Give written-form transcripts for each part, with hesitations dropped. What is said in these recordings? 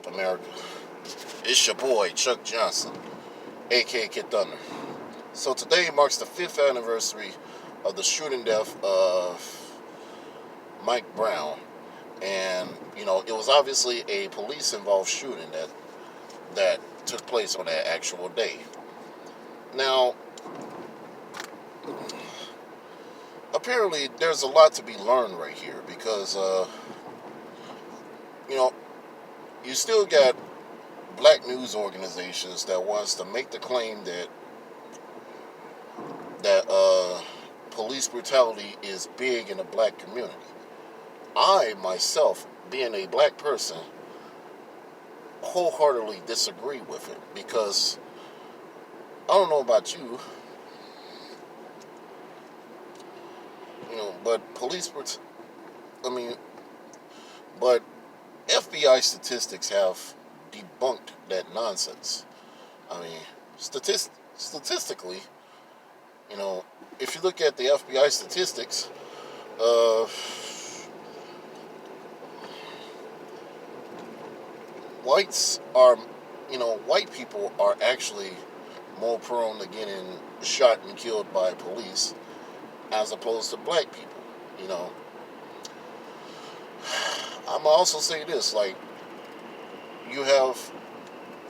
up, America? It's your boy, Chuck Johnson, a.k.a. Kid Thunder. So today marks the 5th anniversary of the shooting death of Mike Brown. And, it was obviously a police-involved shooting that took place on that actual day. Now, apparently there's a lot to be learned right here because, you still got black news organizations that wants to make the claim that police brutality is big in the black community. I myself, being a black person, wholeheartedly disagree with it because I don't know about you, but I mean, but FBI statistics have debunked that nonsense. I mean, statistically, if you look at the FBI statistics, uh, whites are, white people are actually more prone to getting shot and killed by police as opposed to black people. You know, I'm gonna also say this: like, you have,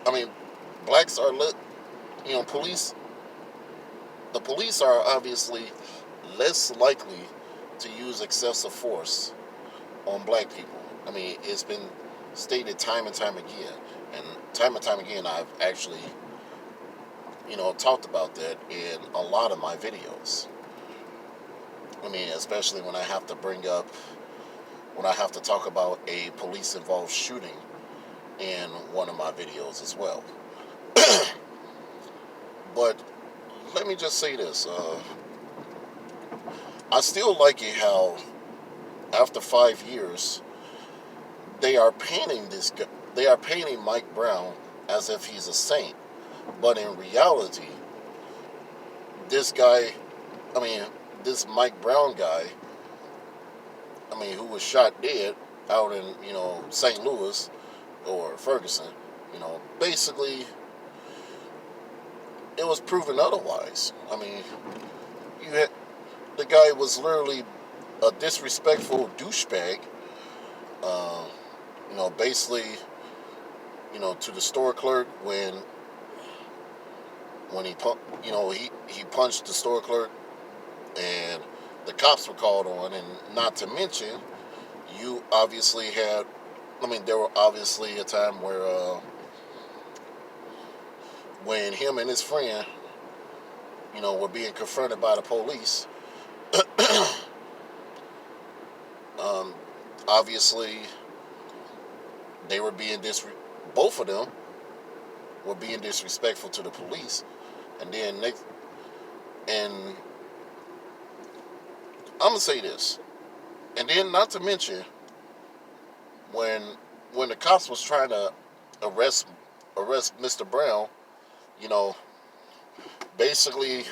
I mean, blacks are police. The police are obviously less likely to use excessive force on black people. I mean, it's been stated time and time again, I've actually, talked about that in a lot of my videos. I mean, especially when I have to talk about a police-involved shooting in one of my videos as well. But let me just say this: I still like it how, after 5 years, they are painting Mike Brown as if he's a saint, but in reality, this guy, I mean, this Mike Brown guy, who was shot dead out in, St. Louis or Ferguson, basically, it was proven otherwise. I mean, the guy was literally a disrespectful douchebag, uh, basically, to the store clerk when he punched the store clerk, and the cops were called on. And not to mention, you obviously had, there were obviously a time where when him and his friend, were being confronted by the police. Obviously, they were both of them were being disrespectful to the police, and then and I'm gonna say this, and then not to mention when the cops was trying to arrest Mr. Brown, you know, basically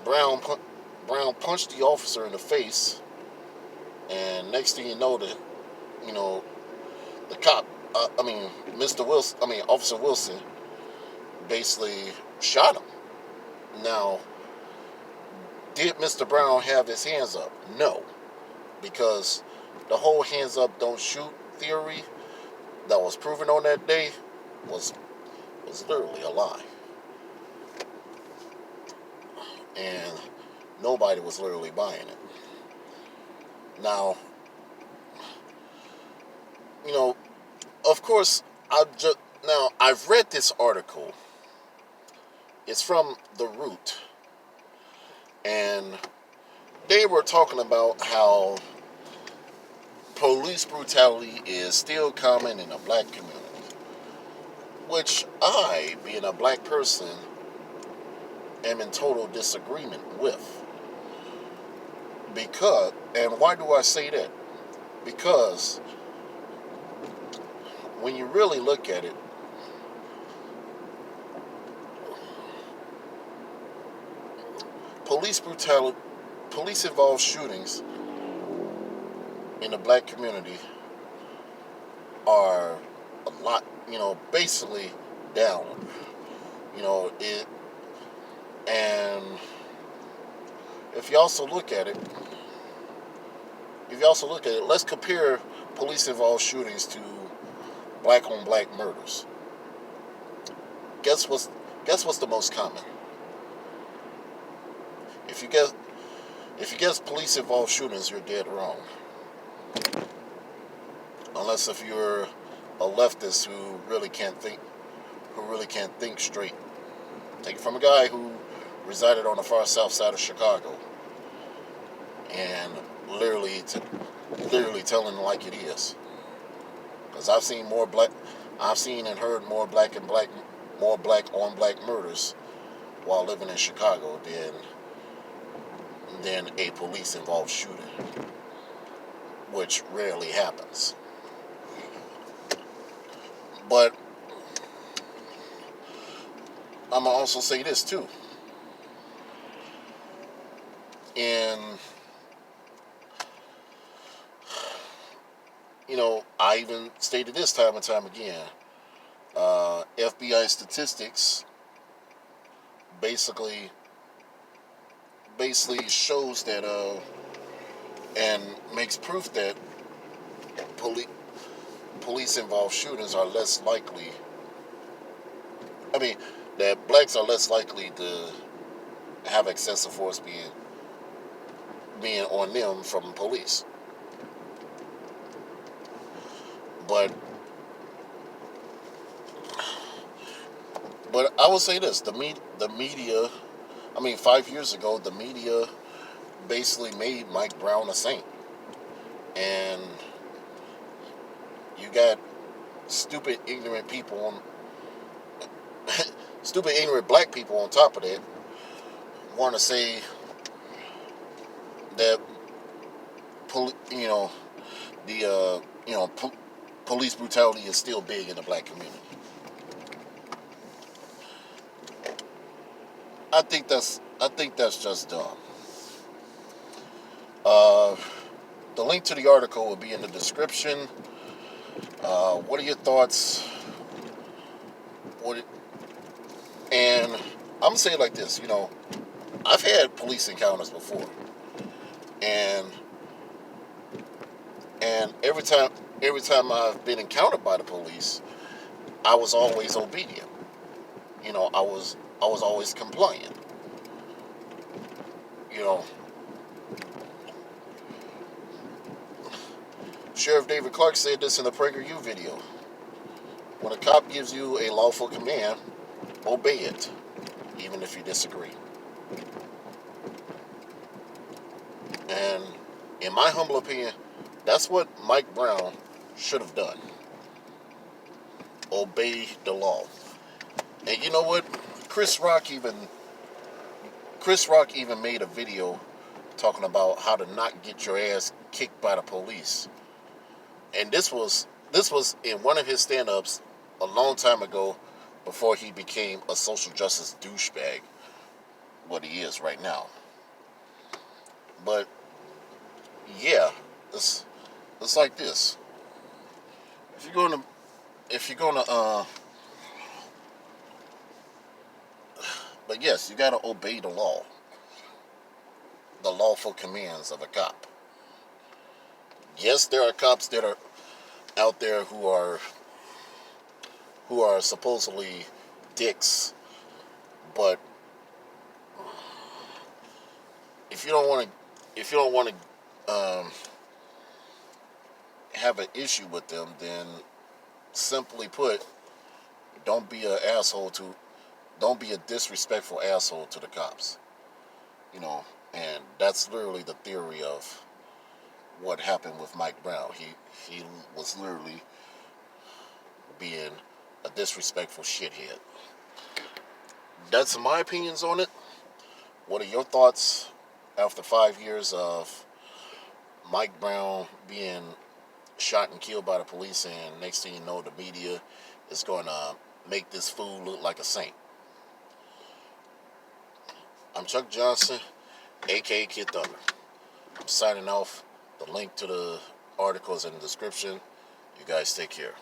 Brown punched the officer in the face, and next thing you know, you know the cop, Mr. Wilson, Officer Wilson, basically shot him. Now, did Mr. Brown have his hands up? No, because the whole hands up don't shoot theory that was proven on that day was literally a lie, and nobody was literally buying it. Now, of course, I've read this article. It's from The Root, and they were talking about how police brutality is still common in the black community, which I, being a black person, am in total disagreement with. And why do I say that? Because when you really look at it, police brutality, police-involved shootings in the black community are basically down. It, and if you also look at it, let's compare police-involved shootings to black-on-black murders. Guess what's guess what's the most common? If you guess police-involved shootings, you're dead wrong. Unless if you're a leftist who really can't think straight. Take it from a guy who resided on the far south side of Chicago, and literally telling it like it is. Because I've seen and heard more black on black murders while living in Chicago than a police involved shooting, which rarely happens. But I'm gonna also say this too. And I even stated this time and time again. FBI statistics basically shows that and makes proof that police involved shootings are less likely. I mean, that blacks are less likely to have excessive force being on them from police. But I will say this: the media. I mean, 5 years ago, the media basically made Mike Brown a saint, and you got stupid, ignorant people stupid, ignorant black people on top of that want to say that police brutality is still big in the black community. I think that's just dumb. Uh, the link to the article will be in the description. What are your thoughts? What? And I'm gonna say it like this. I've had police encounters before, and every time I've been encountered by the police, I was always obedient. I was always compliant. You know, Sheriff David Clark said this in the PragerU video. When a cop gives you a lawful command, obey it, even if you disagree. And in my humble opinion, that's what Mike Brown should have done. Obey the law. And you know what? Chris Rock even made a video talking about how to not get your ass kicked by the police. And this was in one of his stand-ups a long time ago, before he became a social justice douchebag, what he is right now. But yeah, it's like this. If you're gonna but yes, you gotta obey the law, the lawful commands of a cop. Yes, there are cops that are out there who are supposedly dicks, but if you don't want to have an issue with them, then simply put, don't be don't be a disrespectful asshole to the cops. And that's literally the theory of what happened with Mike Brown. He was literally being a disrespectful shithead. That's my opinions on it. What are your thoughts after 5 years of Mike Brown being shot and killed by the police, and next thing you know, the media is going to make this fool look like a saint? I'm Chuck Johnson, a.k.a. Kid Thunder. I'm signing off. The link to the article is in the description. You guys take care.